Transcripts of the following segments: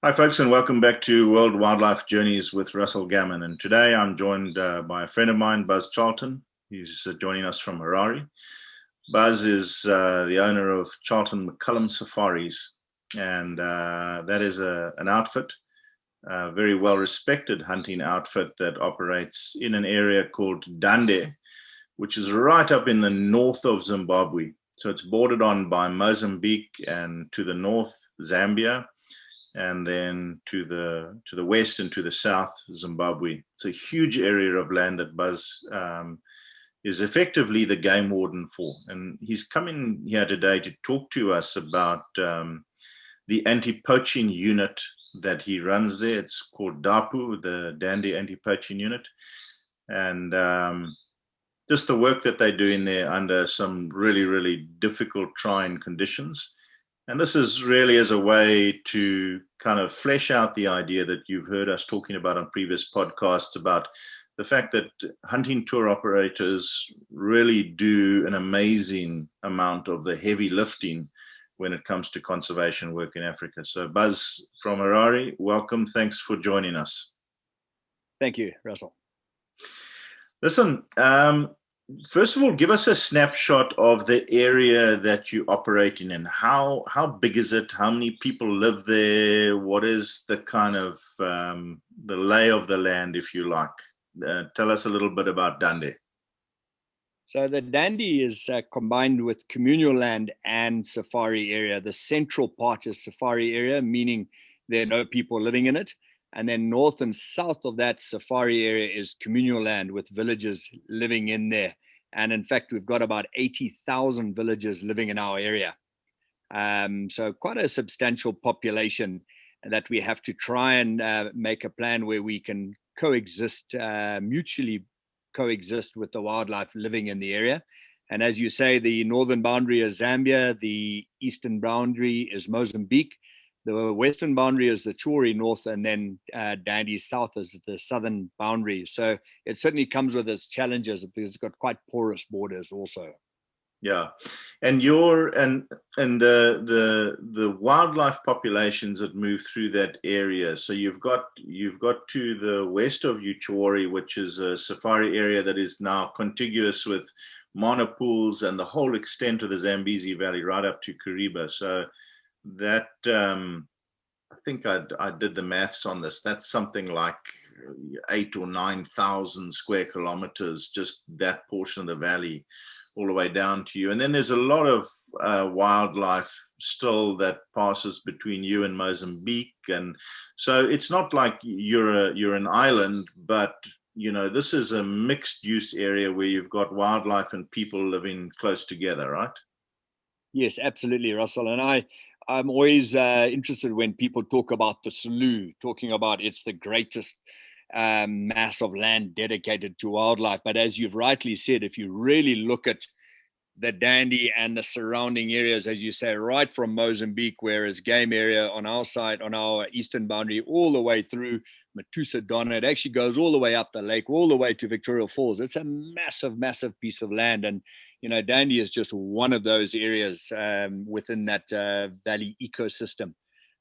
Hi, folks, and welcome back to World Wildlife Journeys with Russell Gammon. And today I'm joined by a friend of mine, Buzz Charlton. He's joining us from Harare. Buzz is the owner of Charlton McCullum Safaris, and that is an outfit, a very well-respected hunting outfit that operates in an area called Dande, which is right up in the north of Zimbabwe. So it's bordered on by Mozambique and to the north, Zambia, and then to the west and to the south, Zimbabwe. It's a huge area of land that Buzz is effectively the game warden for. And he's coming here today to talk to us about the anti-poaching unit that he runs there. It's called DAPU, the Dande Anti-Poaching Unit. And just the work that they're doing there under some really, really difficult, trying conditions. And this is really as a way to kind of flesh out the idea that you've heard us talking about on previous podcasts about the fact that hunting tour operators really do an amazing amount of the heavy lifting when it comes to conservation work in Africa. So Buzz from Harare, welcome. Thanks for joining us. Thank you, Russell. Listen, first of all, give us a snapshot of the area that you operate in. How big is it? How many people live there? What is the kind of the lay of the land, if you like? Tell us a little bit about Dande. So the Dande is combined with communal land and safari area. The central part is safari area, meaning there are no people living in it. And then north and south of that safari area is communal land with villages living in there. And in fact, we've got about 80,000 villagers living in our area. So quite a substantial population that we have to try and make a plan where we can coexist, mutually coexist with the wildlife living in the area. And as you say, the northern boundary is Zambia, the eastern boundary is Mozambique. The western boundary is the Chori north, and then Dande south is the southern boundary. So it certainly comes with its challenges because it's got quite porous borders also. Yeah, and the wildlife populations that move through that area. So you've got to the west of Uchori, which is a safari area that is now contiguous with monopools and the whole extent of the Zambezi Valley right up to Kariba. So that I think I did the maths on this. That's something like 8,000 or 9,000 square kilometers, just that portion of the valley, all the way down to you. And then there's a lot of wildlife still that passes between you and Mozambique, and so it's not like you're an island, but you know this is a mixed use area where you've got wildlife and people living close together, right? Yes, absolutely, Russell. And I'm always interested when people talk about the Selous, talking about it's the greatest mass of land dedicated to wildlife. But as you've rightly said, if you really look at the Dande and the surrounding areas, as you say, right from Mozambique, where is game area on our side, on our eastern boundary, all the way through Matusa Donna. It actually goes all the way up the lake, all the way to Victoria Falls. It's a massive, massive piece of land. And, you know, Dande is just one of those areas within that valley ecosystem.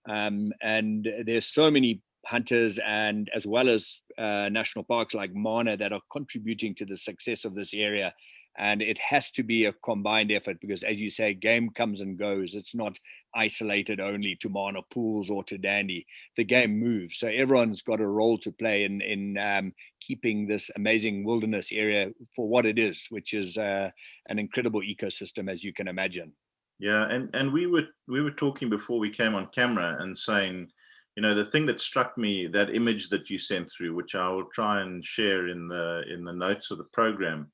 And there's so many hunters and as well as national parks like Mana that are contributing to the success of this area. And it has to be a combined effort because, as you say, game comes and goes. It's not isolated only to Mana Pools or to Dande. The game moves. So everyone's got a role to play in keeping this amazing wilderness area for what it is, which is an incredible ecosystem, as you can imagine. Yeah, and we were talking before we came on camera and saying, you know, the thing that struck me, that image that you sent through, which I will try and share in the notes of the program.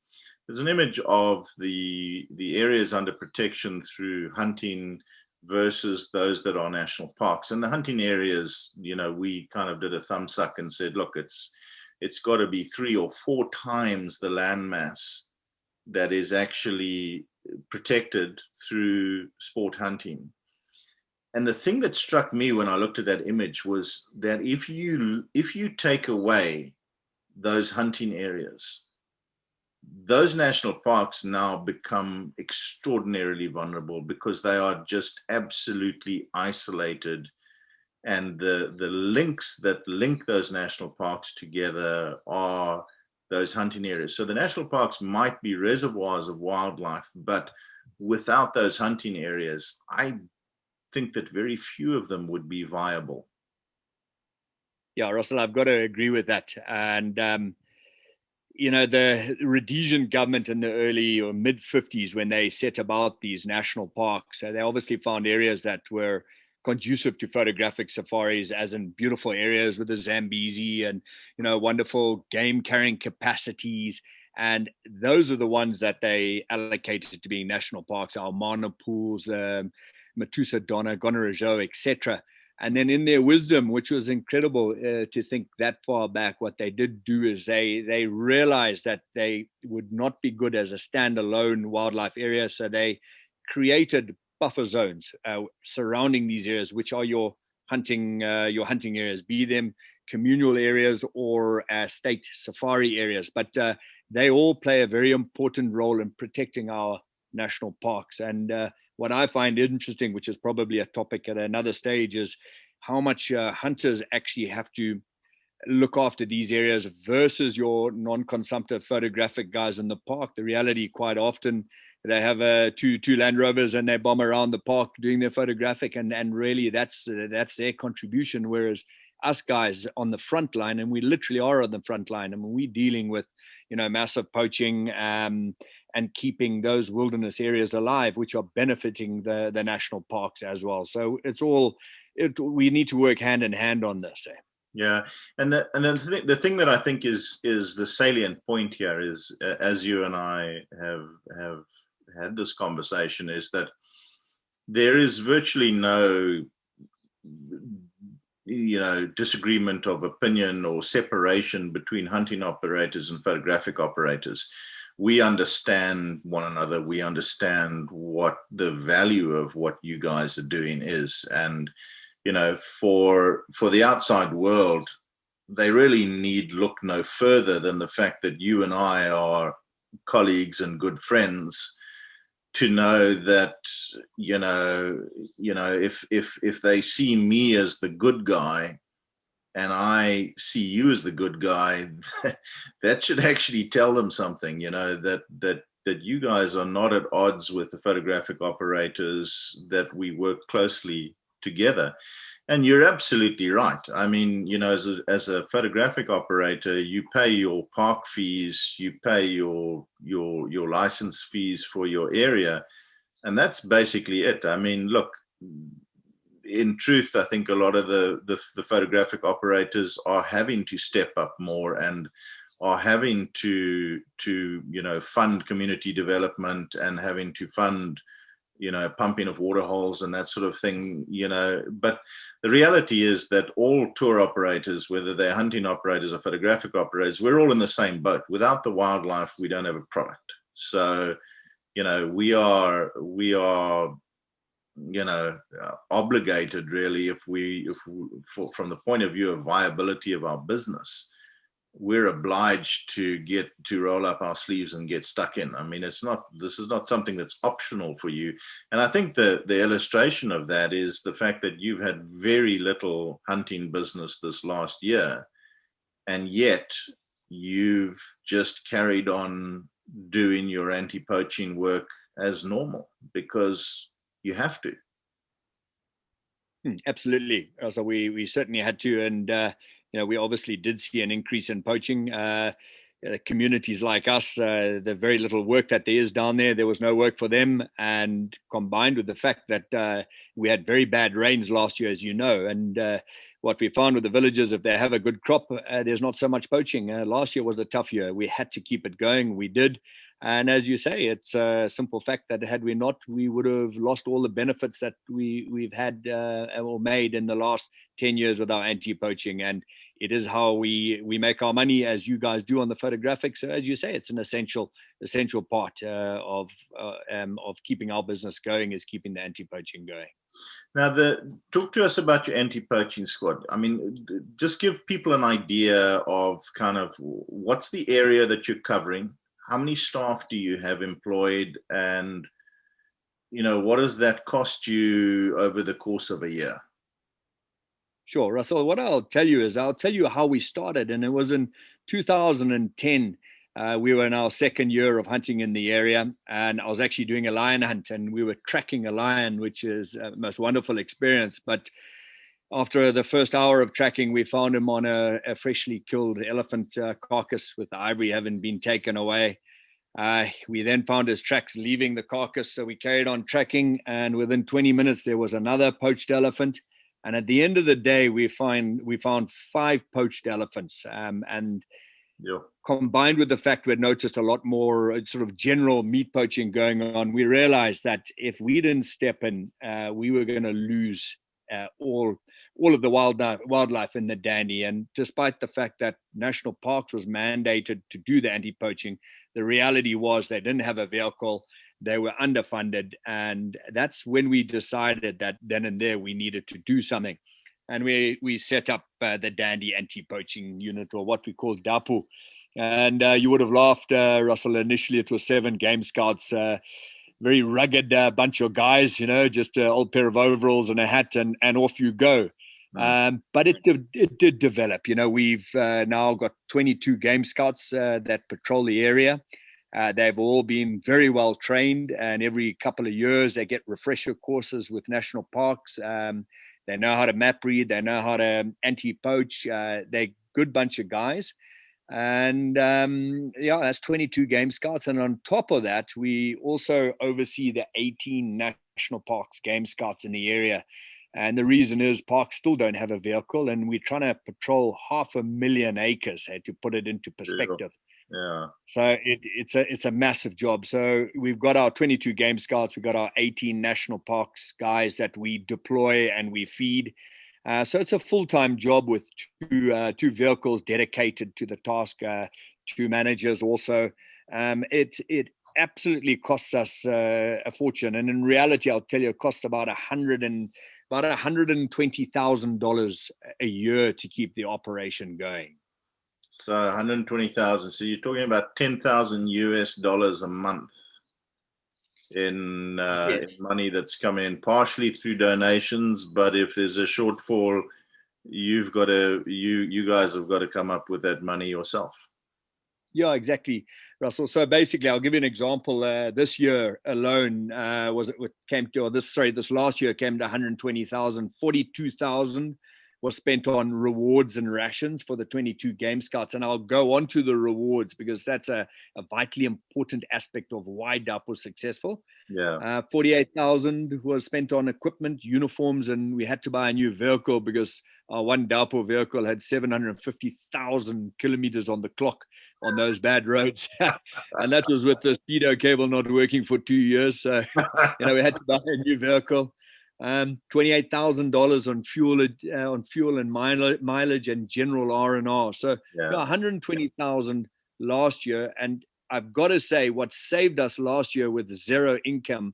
There's an image of the areas under protection through hunting versus those that are national parks. And the hunting areas, you know, we kind of did a thumb suck and said, look, it's got to be 3 or 4 times the landmass that is actually protected through sport hunting. And the thing that struck me when I looked at that image was that if you take away those hunting areas, those national parks now become extraordinarily vulnerable because they are just absolutely isolated And the links that link those national parks together are those hunting areas. So the national parks might be reservoirs of wildlife, but without those hunting areas, I think that very few of them would be viable. Yeah, Russell, I've got to agree with that. And you know, the Rhodesian government in the early or mid 50s, when they set about these national parks, they obviously found areas that were conducive to photographic safaris, as in beautiful areas with the Zambezi and, you know, wonderful game carrying capacities. And those are the ones that they allocated to being national parks, our Mana pools, Matusa Donna, Gonorrhea, etc. And then in their wisdom, which was incredible to think that far back, what they did do is they realized that they would not be good as a standalone wildlife area. So they created buffer zones surrounding these areas, which are your hunting areas, be them communal areas or state safari areas. But they all play a very important role in protecting our national parks. And what I find interesting, which is probably a topic at another stage, is how much hunters actually have to look after these areas versus your non-consumptive photographic guys in the park. The reality, quite often, they have two Land Rovers and they bomb around the park doing their photographic, and really that's their contribution. Whereas us guys on the front line, and we literally are on the front line, I mean, we're dealing with, you know, massive poaching and keeping those wilderness areas alive, which are benefiting the national parks as well. So we need to work hand in hand on this. Yeah, and then the thing that I think is the salient point here is, as you and I have had this conversation, is that there is virtually no, you know, disagreement of opinion or separation between hunting operators and photographic operators. We understand one another. We understand what the value of what you guys are doing is. And, you know, for the outside world, they really need look no further than the fact that you and I are colleagues and good friends to know that, you know, if they see me as the good guy and I see you as the good guy, that should actually tell them something, you know, that you guys are not at odds with the photographic operators, that we work closely together. And you're absolutely right. I mean, you know, as a photographic operator, you pay your park fees, you pay your license fees for your area, and that's basically it. I mean, look, in truth, I think a lot of the photographic operators are having to step up more and are having to you know, fund community development and having to fund, you know, pumping of water holes and that sort of thing, you know. But the reality is that all tour operators, whether they're hunting operators or photographic operators, we're all in the same boat. Without the wildlife, we don't have a product. So, you know, we are you know, obligated really, from the point of view of viability of our business, we're obliged to roll up our sleeves and get stuck in. I mean, this is not something that's optional for you. And I think the illustration of that is the fact that you've had very little hunting business this last year, and yet you've just carried on doing your anti-poaching work as normal because you have to. Absolutely. So we certainly had to, and you know, we obviously did see an increase in poaching. Communities like us, the very little work that there is down there was no work for them, and combined with the fact that we had very bad rains last year, as you know, and what we found with the villagers, if they have a good crop, there's not so much poaching. Last year was a tough year. We had to keep it going. We did. And as you say, it's a simple fact that had we not, we would have lost all the benefits that we've had or made in the last 10 years with our anti-poaching. And it is how we make our money, as you guys do on the photographic. So as you say, it's an essential part of keeping our business going, is keeping the anti-poaching going. Now, talk to us about your anti-poaching squad. I mean, just give people an idea of kind of what's the area that you're covering. How many staff do you have employed, and, you know, what does that cost you over the course of a year? Sure, Russell. What I'll tell you is I'll tell you how we started, and it was in 2010. We were in our second year of hunting in the area, and I was actually doing a lion hunt, and we were tracking a lion, which is a most wonderful experience. But after the first hour of tracking, we found him on a freshly killed elephant carcass with the ivory having been taken away. We then found his tracks leaving the carcass, so we carried on tracking, and within 20 minutes there was another poached elephant. And at the end of the day, we found 5 poached elephants, and combined with the fact we'd noticed a lot more sort of general meat poaching going on, we realized that if we didn't step in, we were going to lose all of the wildlife in the Dandy. And despite the fact that National Parks was mandated to do the anti-poaching, the reality was they didn't have a vehicle. They were underfunded, and that's when we decided that then and there we needed to do something. And we set up the Dandy Anti-Poaching Unit, or what we call DAPU. And you would have laughed, Russell. Initially, it was 7 game scouts, very rugged bunch of guys, just an old pair of overalls and a hat, and off you go. But it did develop. We've now got 22 game scouts that patrol the area. They've all been very well trained, and every couple of years they get refresher courses with national parks. They know how to map read. They know how to anti-poach. They're a good bunch of guys. And that's 22 game scouts. And on top of that, we also oversee the 18 national parks game scouts in the area. And the reason is parks still don't have a vehicle, and we're trying to patrol 500,000 acres, to put it into perspective. Yeah. So it's a massive job. So we've got our 22 game scouts, we've got our 18 national parks guys that we deploy and we feed. So it's a full-time job with two vehicles dedicated to the task, 2 managers also. It absolutely costs us a fortune, and in reality, I'll tell you, it costs about $120,000 a year to keep the operation going. So 120,000. So you're talking about $10,000 a month in money that's come in partially through donations. But if there's a shortfall, you guys have got to come up with that money yourself. Yeah, exactly, Russell. So basically, I'll give you an example. This year alone, this last year came to 120,000. 42,000 was spent on rewards and rations for the 22 game scouts. And I'll go on to the rewards because that's a vitally important aspect of why DAP was successful. Yeah. 48,000 was spent on equipment, uniforms, and we had to buy a new vehicle because our one DAPO vehicle had 750,000 kilometers on the clock on those bad roads. And that was with the speedo cable not working for 2 years. So, we had to buy a new vehicle. $28,000 on fuel and mileage and general R&R. So 120,000 last year. And I've got to say, what saved us last year with zero income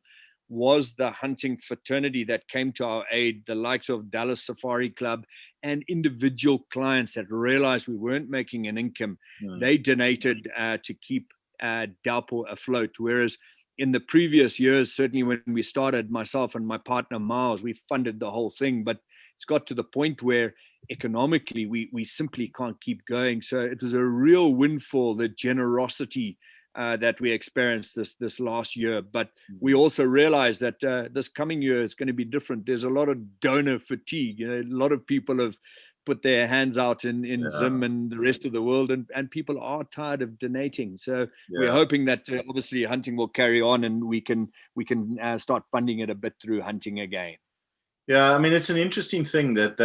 was the hunting fraternity that came to our aid, the likes of Dallas Safari Club and individual clients that realized we weren't making an income. They donated to keep DAPO afloat, whereas in the previous years, certainly when we started, myself and my partner Miles, we funded the whole thing, but it's got to the point where economically we simply can't keep going. So it was a real windfall, the generosity that we experienced this last year. But we also realized that this coming year is going to be different. There's a lot of donor fatigue. A lot of people have put their hands out in Zim and the rest of the world, and people are tired of donating. So we're hoping that obviously hunting will carry on, and we can start funding it a bit through hunting again. Yeah, I mean, it's an interesting thing that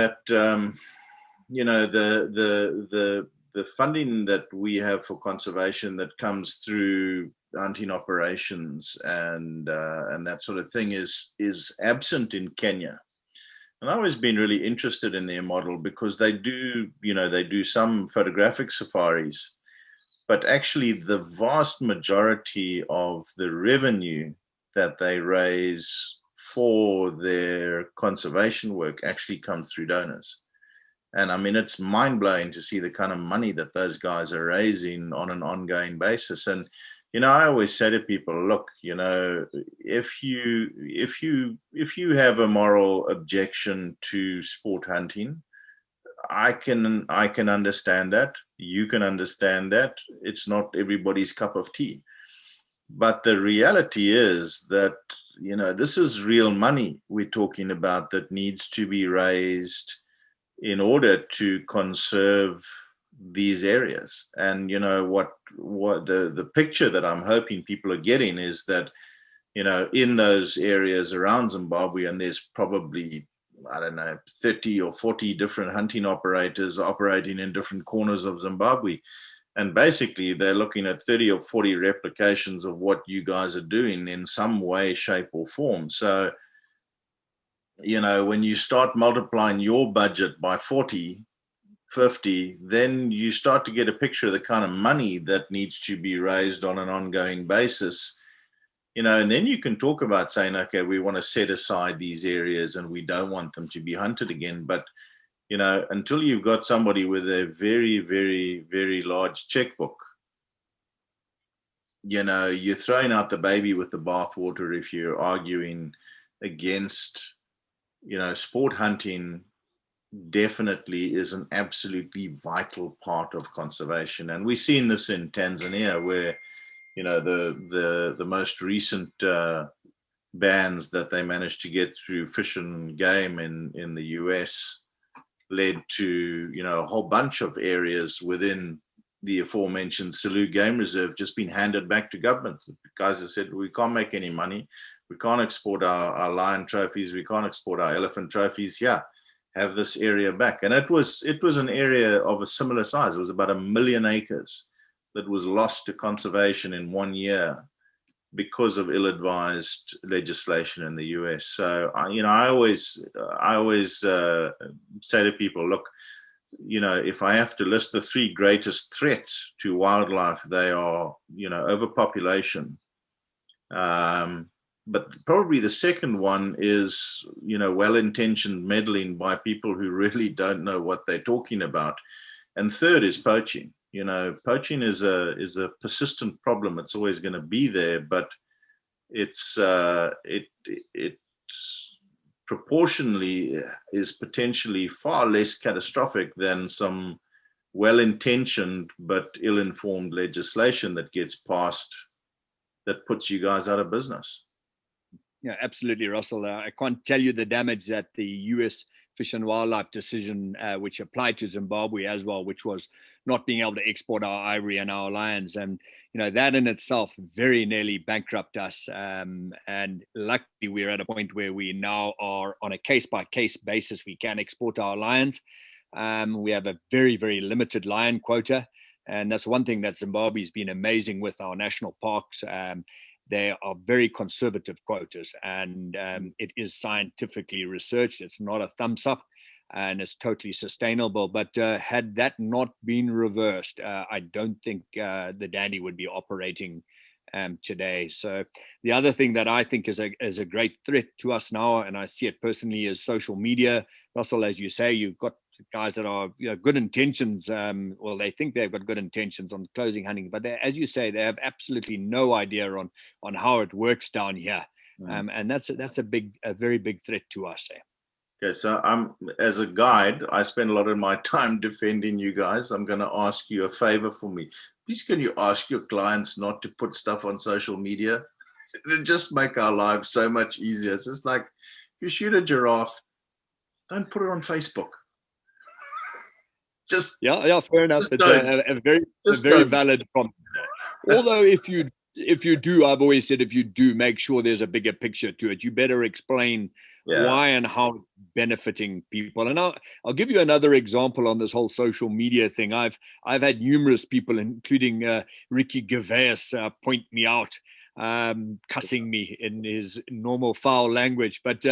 the funding that we have for conservation that comes through hunting operations and that sort of thing is absent in Kenya. And I've always been really interested in their model because they do some photographic safaris, but actually the vast majority of the revenue that they raise for their conservation work actually comes through donors. And I mean, it's mind-blowing to see the kind of money that those guys are raising on an ongoing basis. And I always say to people, look, if you have a moral objection to sport hunting, I can understand that. You can understand that. It's not everybody's cup of tea. But the reality is that, this is real money we're talking about that needs to be raised in order to conserve these areas. And what the picture that I'm hoping people are getting is that, in those areas around Zimbabwe, and there's probably, I don't know, 30 or 40 different hunting operators operating in different corners of Zimbabwe. And basically, they're looking at 30 or 40 replications of what you guys are doing in some way, shape, or form. So, when you start multiplying your budget by 40, 50, then you start to get a picture of the kind of money that needs to be raised on an ongoing basis. And then you can talk about saying, okay, we want to set aside these areas and we don't want them to be hunted again. But, until you've got somebody with a very, very, very large checkbook, you're throwing out the baby with the bathwater if you're arguing against, sport hunting definitely is an absolutely vital part of conservation. And we've seen this in Tanzania where, the most recent bans that they managed to get through Fish and Game in the US led to, a whole bunch of areas within the aforementioned Selous Game Reserve just being handed back to government. The guys have said, we can't make any money. We can't export our lion trophies. We can't export our elephant trophies. Yeah, have this area back. And it was an area of a similar size. It was about 1 million acres that was lost to conservation in 1 year because of ill-advised legislation in the US. So, I always say to people, look, if I have to list the 3 greatest threats to wildlife, they are, overpopulation. But probably the second one is, well-intentioned meddling by people who really don't know what they're talking about. And third is poaching. Poaching is a persistent problem. It's always going to be there, but it's proportionally is potentially far less catastrophic than some well-intentioned but ill-informed legislation that gets passed that puts you guys out of business. Yeah, absolutely, Russell. I can't tell you the damage that the US Fish and Wildlife decision, which applied to Zimbabwe as well, which was not being able to export our ivory and our lions. And, that in itself very nearly bankrupt us. And luckily, we're at a point where we now are on a case-by-case basis. We can export our lions. We have a very, very limited lion quota. And that's one thing that Zimbabwe's been amazing with our national parks. They are very conservative quotas, and it is scientifically researched. It's not a thumbs up, and it's totally sustainable. But had that not been reversed, I don't think the Dandy would be operating today. So the other thing that I think is a great threat to us now, and I see it personally, is social media. Russell, as you say, you've got guys that are good intentions. Well, they think they've got good intentions on closing hunting, but as you say, they have absolutely no idea on how it works down here, and that's a very big threat to us. Okay, so as a guide, I spend a lot of my time defending you guys. I'm going to ask you a favor for me. Please, can you ask your clients not to put stuff on social media? It just make our lives so much easier. It's just like, if you shoot a giraffe, don't put it on Facebook. Yeah, fair enough. It's a very valid prompt. Although if you do, I've always said, if you do, make sure there's a bigger picture to it. You better explain why and how it's benefiting people. And I'll give you another example on this whole social media thing. I've had numerous people, including Ricky Gervais, point me out, cussing me in his normal foul language. But,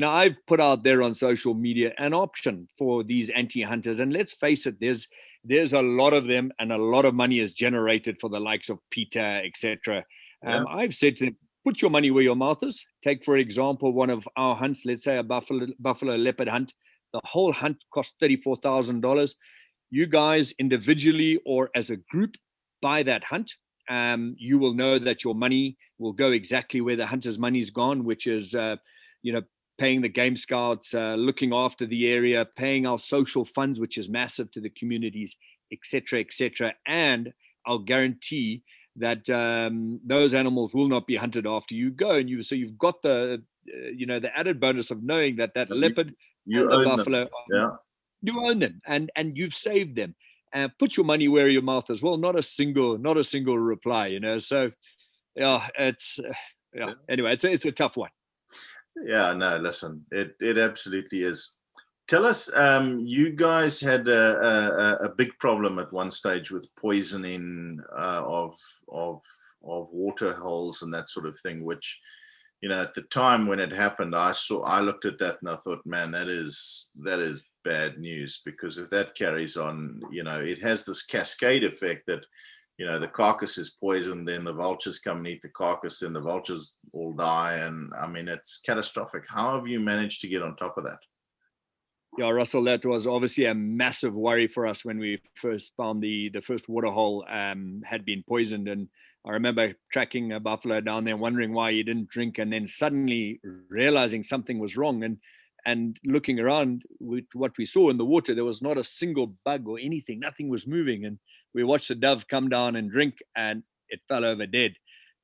I've put out there on social media an option for these anti-hunters. And let's face it, there's a lot of them, and a lot of money is generated for the likes of Peter, etc. I've said to them, put your money where your mouth is. Take, for example, one of our hunts, let's say a buffalo leopard hunt. The whole hunt cost $34,000. You guys individually or as a group buy that hunt. You will know that your money will go exactly where the hunter's money's gone, which is, paying the game scouts, looking after the area, paying our social funds, which is massive to the communities, etc., etc. And I'll guarantee that those animals will not be hunted after you go. And so you've got the the added bonus of knowing that leopard you and the own buffalo, them. you own them, and you've saved them. Put your money where your mouth is. Well, not a single reply. So yeah, it's Anyway, it's a tough one. Yeah, no, listen, it absolutely is. Tell us, you guys had a big problem at one stage with poisoning of water holes and that sort of thing, which, at the time when it happened, I looked at that and I thought, man, that is bad news, because if that carries on, it has this cascade effect that, the carcass is poisoned, then the vultures come and eat the carcass, then the vultures all die. And I mean, it's catastrophic. How have you managed to get on top of that? Yeah, Russell, that was obviously a massive worry for us when we first found the first water hole had been poisoned. And I remember tracking a buffalo down there, wondering why he didn't drink, and then suddenly realizing something was wrong. And looking around with what we saw in the water, there was not a single bug or anything. Nothing was moving. And we watched the dove come down and drink, and it fell over dead.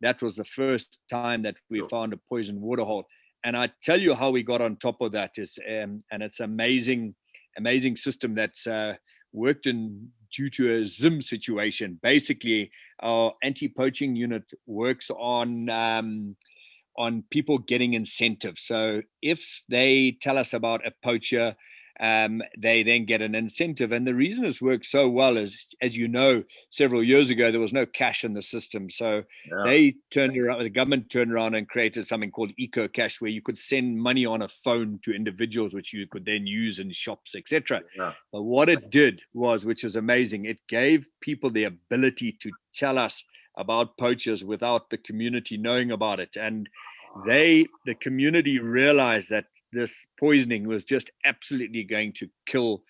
That was the first time that we found a poisoned water hole. And I tell you how we got on top of that is, and it's amazing system that's worked in due to a Zim situation. Basically, our anti-poaching unit works on people getting incentives. So if they tell us about a poacher, they then get an incentive. And the reason this works so well is, as you know, several years ago, there was no cash in the system. So the government turned around and created something called Eco Cash, where you could send money on a phone to individuals, which you could then use in shops, etc. But what it did was, which is amazing, it gave people the ability to tell us about poachers without the community knowing about it. And the community realized that this poisoning was just absolutely going to kill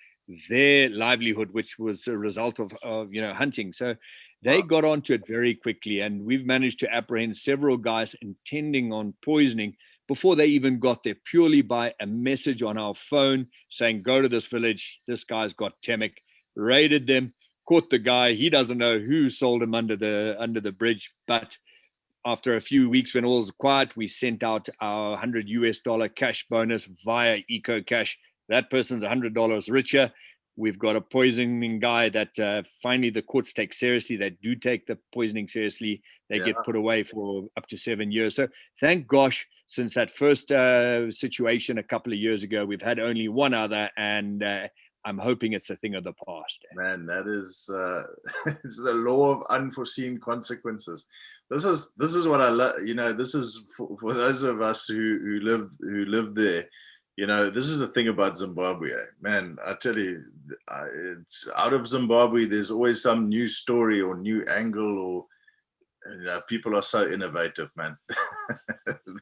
their livelihood, which was a result of hunting. So they got onto it very quickly, and we've managed to apprehend several guys intending on poisoning before they even got there, purely by a message on our phone saying, go to this village, this guy's got Temic. Raided them, caught the guy. He doesn't know who sold him under the bridge, but after a few weeks, when all was quiet, we sent out our $100 cash bonus via Eco Cash. That person's $100 richer. We've got a poisoning guy that finally the courts take seriously. They do take the poisoning seriously. They get put away for up to 7 years. So thank gosh, since that first situation a couple of years ago, we've had only one other, and I'm hoping it's a thing of the past. Man, that is it's the law of unforeseen consequences. This is what I love. This is for those of us who live there. This is the thing about Zimbabwe. Man, I tell you, it's out of Zimbabwe. There's always some new story or new angle, or people are so innovative, man.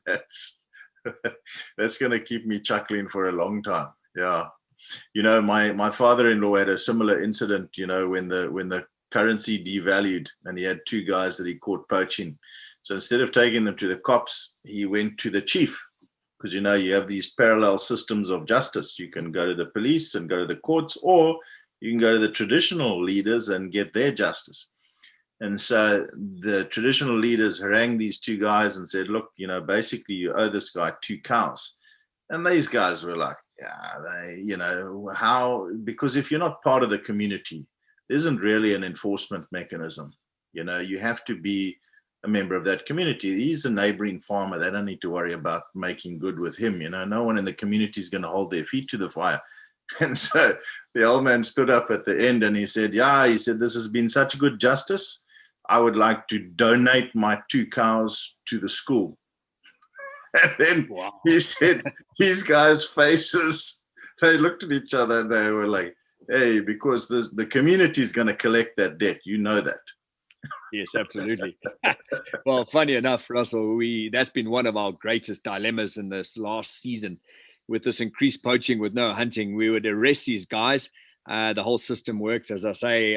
That's gonna keep me chuckling for a long time. Yeah. My father-in-law had a similar incident, when the currency devalued, and he had two guys that he caught poaching. So instead of taking them to the cops, he went to the chief, because, you have these parallel systems of justice. You can go to the police and go to the courts, or you can go to the traditional leaders and get their justice. And so the traditional leaders harangued these two guys and said, look, basically you owe this guy 2 cows. And these guys were like, how, because if you're not part of the community, there isn't really an enforcement mechanism. You have to be a member of that community. He's a neighboring farmer. They don't need to worry about making good with him. No one in the community is going to hold their feet to the fire. And so the old man stood up at the end and he said, this has been such good justice. I would like to donate my 2 cows to the school. And then he said, these guys' faces, they looked at each other and they were like, hey, because the community is going to collect that debt. You know that. Yes, absolutely. Well, funny enough, Russell, that's been one of our greatest dilemmas in this last season. With this increased poaching with no hunting, we would arrest these guys. The whole system works, as I say,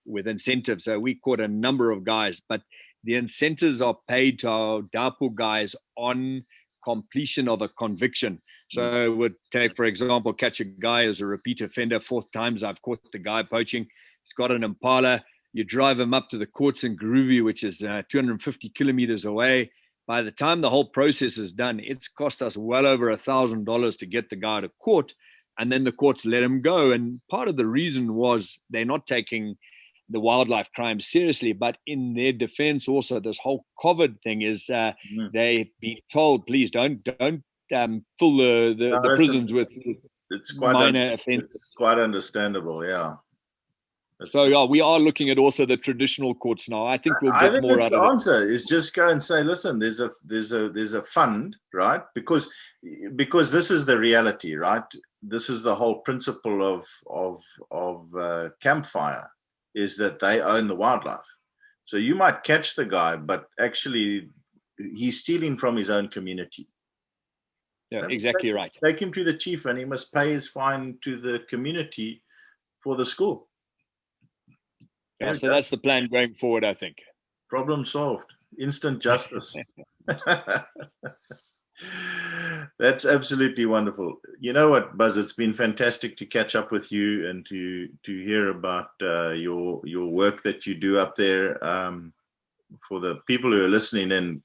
with incentives. So we caught a number of guys, but the incentives are paid to our DAPU guys on completion of a conviction. So I would take, for example, catch a guy as a repeat offender, 4th times I've caught the guy poaching. He's got an Impala. You drive him up to the courts in Groovy, which is 250 kilometers away. By the time the whole process is done, it's cost us well over $1,000 to get the guy to court, and then the courts let him go. And part of the reason was they're not taking the wildlife crime seriously, but in their defense also, this whole COVID thing is they've been told, please don't fill the prisons with minor offenses. It's quite understandable, yeah. So yeah, we are looking at also the traditional courts now. I think we'll get more out of it. The answer is just go and say, listen, there's a fund, right? Because this is the reality, right? This is the whole principle of Campfire, is that they own the wildlife. So you might catch the guy, but actually he's stealing from his own community. Yeah, so exactly right. Take him to the chief, and he must pay his fine to the community for the school. Yeah, so that's the plan going forward, I think. Problem solved. Instant justice. That's absolutely wonderful. You know what, Buzz? It's been fantastic to catch up with you and to hear about your work that you do up there. For the people who are listening in,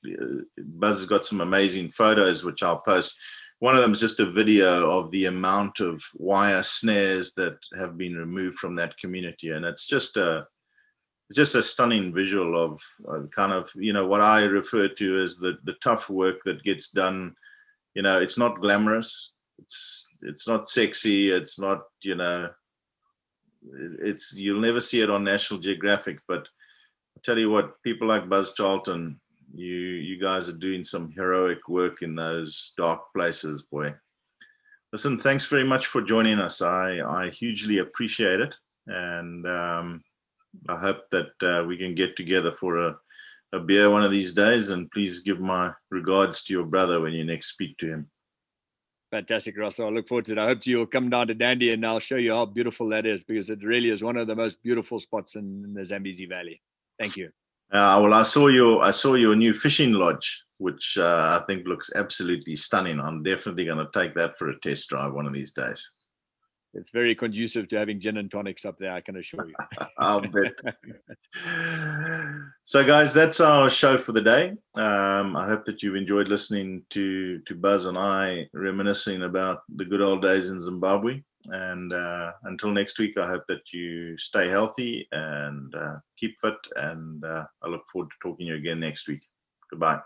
Buzz has got some amazing photos, which I'll post. One of them is just a video of the amount of wire snares that have been removed from that community, and it's just a stunning visual of kind of, what I refer to as the tough work that gets done. It's not glamorous. It's not sexy. It's not, you'll never see it on National Geographic, but I tell you what, people like Buzz Charlton, you guys are doing some heroic work in those dark places, boy. Listen, thanks very much for joining us. I hugely appreciate it. And, I hope that we can get together for a beer one of these days, and please give my regards to your brother when you next speak to him. Fantastic, Russell. I look forward to it. I hope you'll come down to Dandy and I'll show you how beautiful that is, because it really is one of the most beautiful spots in the Zambezi Valley. Thank you. Well, I saw your new fishing lodge, which I think looks absolutely stunning. I'm definitely going to take that for a test drive one of these days. It's very conducive to having gin and tonics up there, I can assure you. I'll bet. So, guys, that's our show for the day. I hope that you've enjoyed listening to Buzz and I reminiscing about the good old days in Zimbabwe. And until next week, I hope that you stay healthy and keep fit. And I look forward to talking to you again next week. Goodbye.